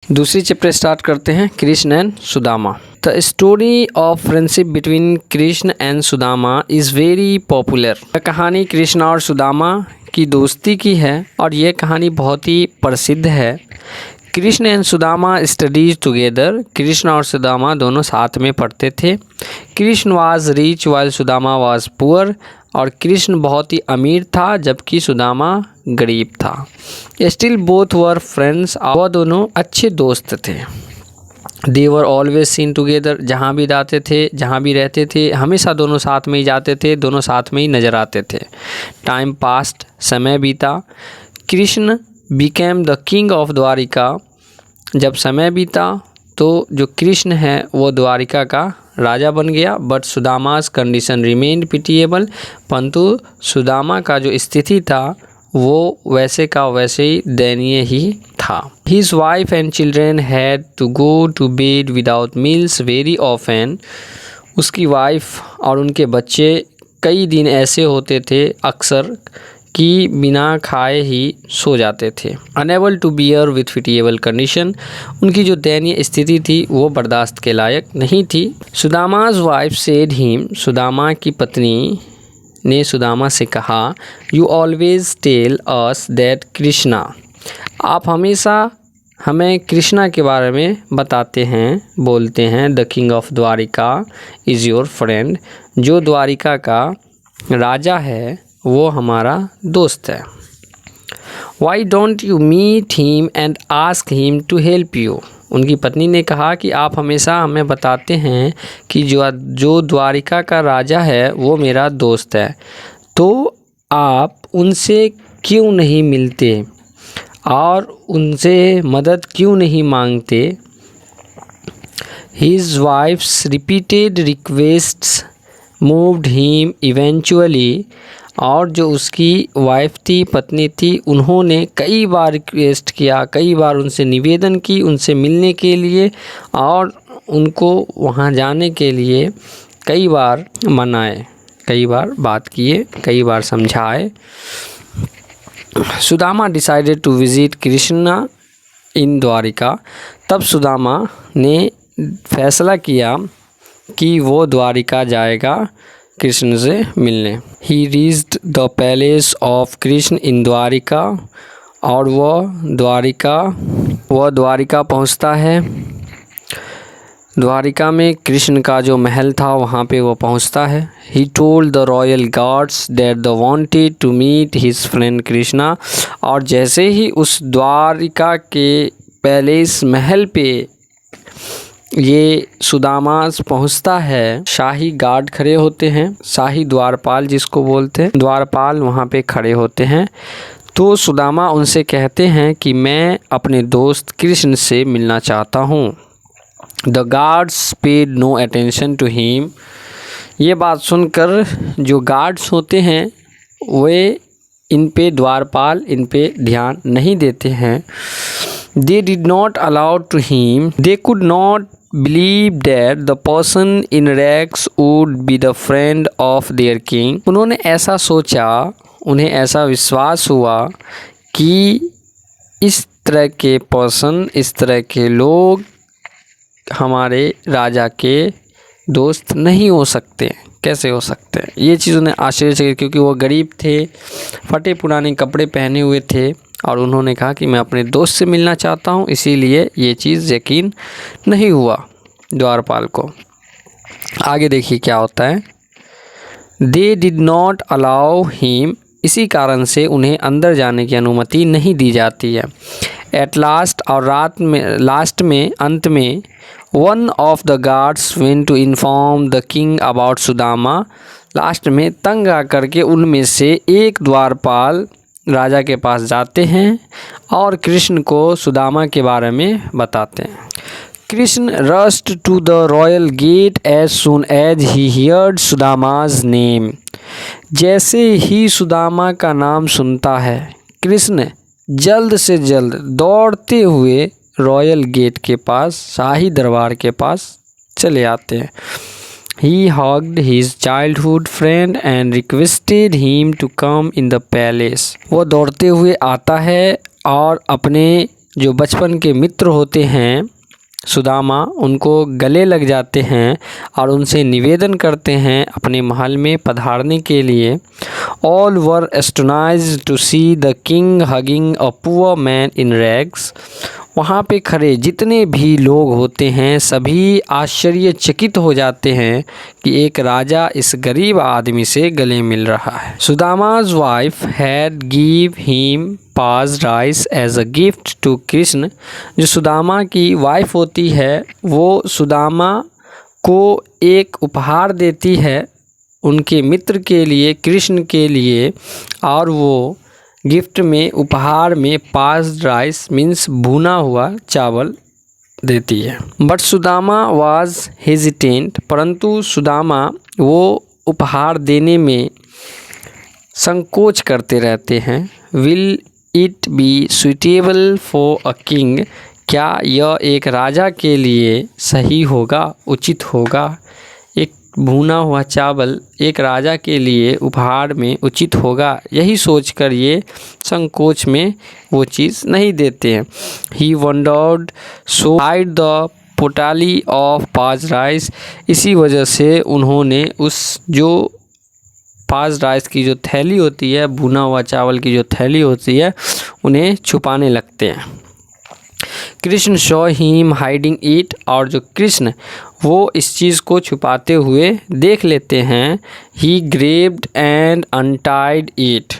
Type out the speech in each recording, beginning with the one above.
दूसरी chapter start करते हैं, Krishna and Sudama. The story of friendship between Krishna and Sudama is very popular. यह कहानी कृष्ण और सुदामा की दोस्ती की है और यह कहानी बहुत ही प्रसिद्ध है। Krishna and Sudama studies together. Krishna और सुदामा दोनों साथ में पढ़ते थे। Krishna was rich while Sudama was poor. और कृष्ण बहुत ही अमीर था जबकि सुदामा गरीब था। Still both were friends. वह दोनों अच्छे दोस्त थे। दे वर ऑलवेज सीन टुगेदर। जहाँ भी जाते थे, जहाँ भी रहते थे, हमेशा दोनों साथ में ही जाते थे, दोनों साथ में ही नज़र आते थे। Time passed. समय बीता। Krishna became the king of Dwarka. जब समय बीता तो जो कृष्ण है वो द्वारिका का राजा बन गया। But Sudama's condition remained pitiable. परंतु सुदामा का जो स्थिति था वो वैसे का वैसे ही दयनीय ही था। His wife and children had to go to bed without meals very often. उसकी वाइफ और उनके बच्चे कई दिन ऐसे होते थे अक्सर कि बिना खाए ही सो जाते थे। Unable to bear with pitiable condition. उनकी जो दयनीय स्थिति थी वो बर्दाश्त के लायक नहीं थी। Sudama's wife said him. Sudama की पत्नी ने सुदामा से कहा, you always tell us that Krishna. आप हमेशा हमें कृष्णा के बारे में बताते हैं, बोलते हैं। The king of Dwarka is your friend. जो द्वारिका का राजा है वो हमारा दोस्त है। Why don't you meet him and ask him to help you. उनकी पत्नी ने कहा कि आप हमेशा हमें बताते हैं कि जो द्वारिका का राजा है वो मेरा दोस्त है, तो आप उनसे क्यों नहीं मिलते और उनसे मदद क्यों नहीं मांगते। His wives repeated requests moved him eventually. और जो उसकी वाइफ थी, पत्नी थी, उन्होंने कई बार रिक्वेस्ट किया, कई बार उनसे निवेदन की उनसे मिलने के लिए और उनको वहाँ जाने के लिए कई बार मनाए, कई बार बात किए, कई बार समझाए। Sudama decided to visit Krishna in Dwarka. तब सुदामा ने फैसला किया कि वो द्वारिका जाएगा कृष्ण से मिलने। He reached the palace of Krishna in Dwarka. और वह द्वारिका पहुंचता है। द्वारिका में कृष्ण का जो महल था वहाँ पे वो पहुंचता है। He told the royal guards that the wanted to meet his friend Krishna. और जैसे ही उस द्वारिका के पैलेस महल पे ये सुदामा पहुंचता है, शाही गार्ड खड़े होते हैं, शाही द्वारपाल जिसको बोलते हैं, द्वारपाल वहाँ पे खड़े होते हैं। तो सुदामा उनसे कहते हैं कि मैं अपने दोस्त कृष्ण से मिलना चाहता हूँ। The guards paid no attention to him. ये बात सुनकर जो गार्ड्स होते हैं वे इन पे द्वारपाल इन पे ध्यान नहीं देते हैं। They did not allow to him. They could not believe that the person in rags would be the friend of their king. उन्होंने ऐसा सोचा, उन्हें ऐसा विश्वास हुआ कि इस तरह के पर्सन, इस तरह के लोग हमारे राजा के दोस्त नहीं हो सकते। कैसे हो सकते हैं? ये चीज़ उन्हें आश्चर्यचकित, क्योंकि वो गरीब थे, फटे पुराने कपड़े पहने हुए थे और उन्होंने कहा कि मैं अपने दोस्त से मिलना चाहता हूँ, इसीलिए ये चीज़ यकीन नहीं हुआ द्वारपाल को। आगे देखिए क्या होता है। They did not allow him. इसी कारण से उन्हें अंदर जाने की अनुमति नहीं दी जाती है। एट लास्ट, और लास्ट में अंत में, one of the guards went to inform the king about Sudama. Last में तंग आकर के उनमें से एक द्वारपाल राजा के पास जाते हैं और कृष्ण को सुदामा के बारे में बताते हैं। Krishna rushed to the royal gate as soon as he heard Sudama's name. जैसे ही सुदामा का नाम सुनता है, कृष्ण जल्द से जल्द दौड़ते हुए रॉयल गेट के पास, शाही दरबार के पास चले आते हैं। He hugged his childhood friend and requested him to come in the palace. वो दौड़ते हुए आता है और अपने जो बचपन के मित्र होते हैं सुदामा, उनको गले लग जाते हैं और उनसे निवेदन करते हैं अपने महल में पधारने के लिए। All were astonished to see the king hugging a poor man in rags. वहाँ पे खड़े जितने भी लोग होते हैं सभी आश्चर्यचकित हो जाते हैं कि एक राजा इस गरीब आदमी से गले मिल रहा है। Sudama's wife had give him parched rice as a gift to Krishna. जो सुदामा की वाइफ होती है वो सुदामा को एक उपहार देती है उनके मित्र के लिए, कृष्ण के लिए, और वो गिफ्ट में उपहार में पास्ड राइस मीन्स भुना हुआ चावल देती है। बट सुदामा वाज हेजिटेंट, परंतु सुदामा वो उपहार देने में संकोच करते रहते हैं। Will it be suitable for a king, क्या यह एक राजा के लिए सही होगा, उचित होगा? एक भुना हुआ चावल एक राजा के लिए उपहार में उचित होगा, यही सोचकर ये संकोच में वो चीज़ नहीं देते हैं। He wondered so hide the पोटाली ऑफ पास्ड राइस, इसी वजह से उन्होंने उस जो पास्ड राइस की जो थैली होती है, भुना हुआ चावल की जो थैली होती है, उन्हें छुपाने लगते हैं। Krishna Shaw him hiding it, और जो कृष्ण वो इस चीज़ को छुपाते हुए देख लेते हैं। ही ग्रेब्ड एंड अनटाइड इट,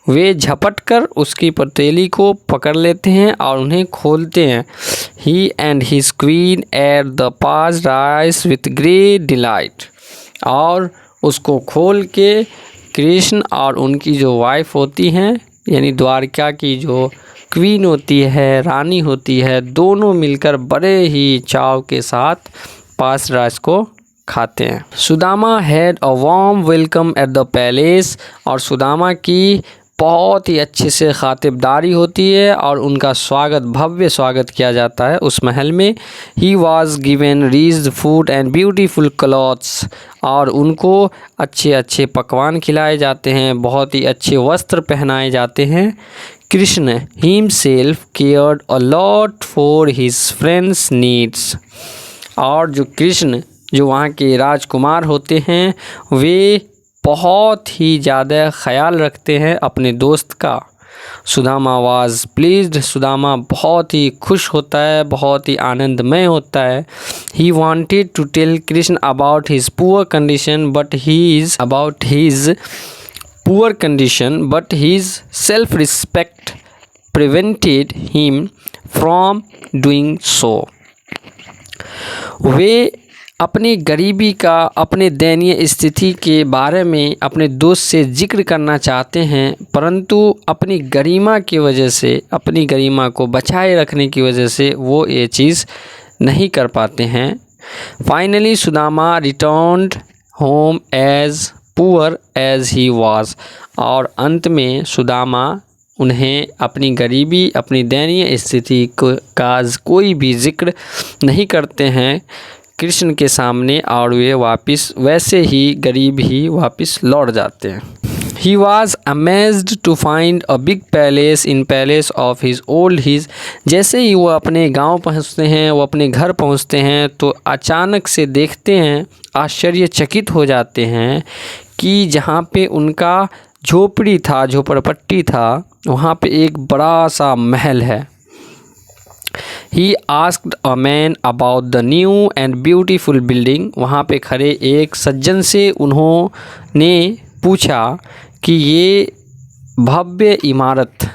वे झपट कर उसकी पतेली को पकड़ लेते हैं और उन्हें खोलते हैं। He and his queen ate the parched rice with great delight, और उसको खोल के कृष्ण और उनकी जो वाइफ होती हैं यानी द्वारका की जो क्वीन होती है, रानी होती है, दोनों मिलकर बड़े ही चाव के साथ पास्ड राइस को खाते हैं। Sudama had a warm welcome at the palace, और सुदामा की बहुत ही अच्छे से खातिरदारी होती है और उनका स्वागत, भव्य स्वागत किया जाता है उस महल में। He was given rich food and beautiful clothes, और उनको अच्छे अच्छे पकवान खिलाए जाते हैं, बहुत ही अच्छे वस्त्र पहनाए जाते हैं। Krishna himself cared a lot for his friend's needs, और जो कृष्ण जो वहाँ के राजकुमार होते हैं वे बहुत ही ज़्यादा ख्याल रखते हैं अपने दोस्त का। सुदामा वाज प्लीज्ड, सुदामा बहुत ही खुश होता है, बहुत ही आनंदमय होता है। He wanted to tell Krishna about his poor condition but his self respect prevented him from doing so. वे अपनी गरीबी का, अपने दयनीय स्थिति के बारे में अपने दोस्त से जिक्र करना चाहते हैं, परंतु अपनी गरिमा की वजह से, अपनी गरिमा को बचाए रखने की वजह से वो ये चीज़ नहीं कर पाते हैं। Finally Sudama returned home as poor as he was, और अंत में सुदामा उन्हें अपनी गरीबी, अपनी दयनीय स्थिति का कोई भी जिक्र नहीं करते हैं कृष्ण के सामने, और वे वापस वैसे ही गरीब ही वापस लौट जाते हैं। He was amazed to find a big palace in place of his old his, जैसे ही वो अपने गांव पहुंचते हैं, वो अपने घर पहुंचते हैं, तो अचानक से देखते हैं, आश्चर्यचकित हो जाते हैं कि जहाँ पे उनका झोपड़ी था, झोपड़पट्टी था, वहाँ पे एक बड़ा सा महल है। He asked a man about the new and beautiful building, वहाँ पे खड़े एक सज्जन से उन्होंने पूछा कि ये भव्य इमारत,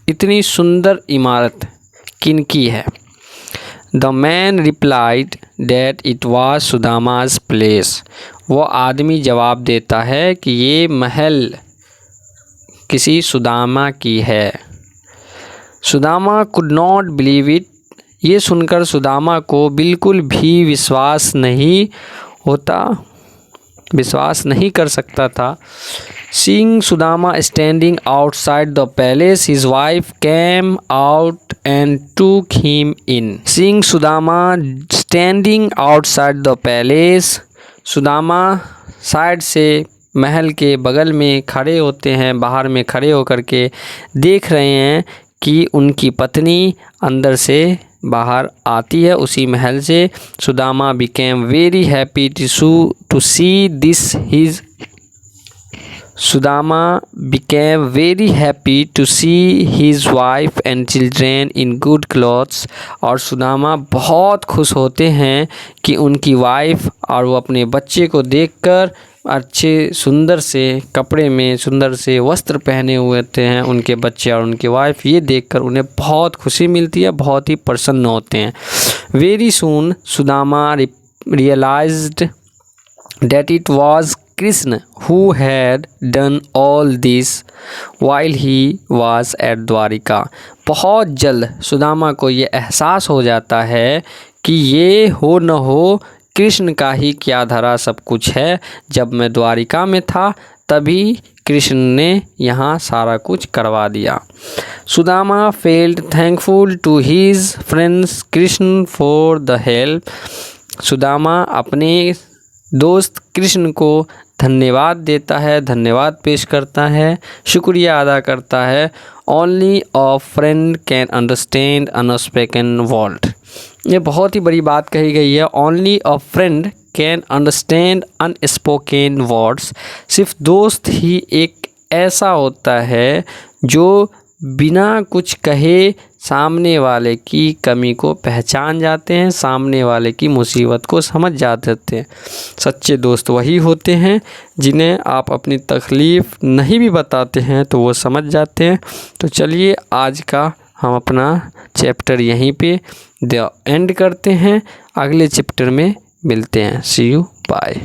इतनी सुंदर इमारत किनकी है। The man replied that it was Sudama's place, वो आदमी जवाब देता है कि ये महल किसी सुदामा की है। Sudama could not believe it, ये सुनकर सुदामा को बिल्कुल भी विश्वास नहीं कर सकता था। Seeing Sudama standing outside the palace, his wife came out and took him in. Seeing Sudama standing outside the palace, Sudama side से महल के बगल में खड़े होते हैं, बाहर में खड़े होकर के देख रहे हैं कि उनकी पत्नी अंदर से बाहर आती है उसी महल से। Sudama became very happy to see this his Sudama became very happy to see his wife and children in good clothes। और सुदामा बहुत खुश होते हैं कि उनकी वाइफ और वो अपने बच्चे को देखकर अच्छे सुंदर से कपड़े में सुंदर से वस्त्र पहने हुए हैं उनके बच्चे और उनकी वाइफ। ये देखकर उन्हें बहुत खुशी मिलती है, बहुत ही प्रसन्न होते हैं। Very soon Sudama realized that it was Krishna who had done all this while he was at Dwarka. बहुत जल्द सुदामा को ये एहसास हो जाता है कि ये हो न हो कृष्ण का ही क्या धरा सब कुछ है। जब मैं द्वारिका में था तभी कृष्ण ने यहाँ सारा कुछ करवा दिया। Sudama felt thankful to his friend's Krishna for the help. Sudama अपने दोस्त कृष्ण को धन्यवाद देता है, धन्यवाद पेश करता है, शुक्रिया अदा करता है। Only a friend can understand unspoken word. ये बहुत ही बड़ी बात कही गई है। Only a friend can understand unspoken words. सिर्फ दोस्त ही एक ऐसा होता है जो बिना कुछ कहे सामने वाले की कमी को पहचान जाते हैं, सामने वाले की मुसीबत को समझ जाते हैं। सच्चे दोस्त वही होते हैं जिन्हें आप अपनी तकलीफ़ नहीं भी बताते हैं तो वो समझ जाते हैं। तो चलिए आज का हम अपना चैप्टर यहीं पे एंड करते हैं, अगले चैप्टर में मिलते हैं। सी यू, बाय।